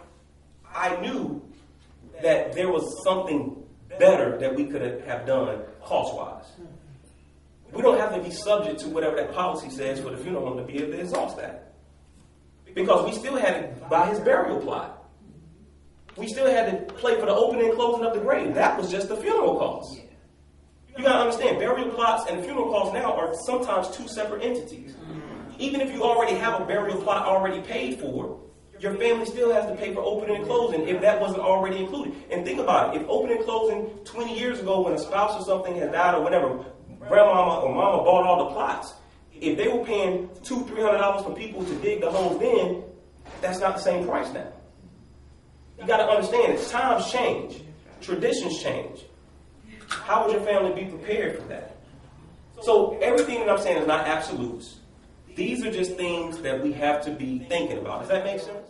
I knew that there was something better that we could have done cost-wise. We don't have to be subject to whatever that policy says for the funeral home to be able to exhaust that. Because we still had to buy his burial plot. We still had to pay for the opening and closing of the grave. That was just the funeral costs. You got to understand, burial plots and funeral costs now are sometimes two separate entities. Even if you already have a burial plot already paid for, your family still has to pay for opening and closing if that wasn't already included. And think about it. If opening and closing 20 years ago when a spouse or something had died or whatever, grandmama or mama bought all the plots, if they were paying $200, $300 for people to dig the holes then, that's not the same price now. You got to understand that times change. Traditions change. How would your family be prepared for that? So everything that I'm saying is not absolutes. These are just things that we have to be thinking about. Does that make sense?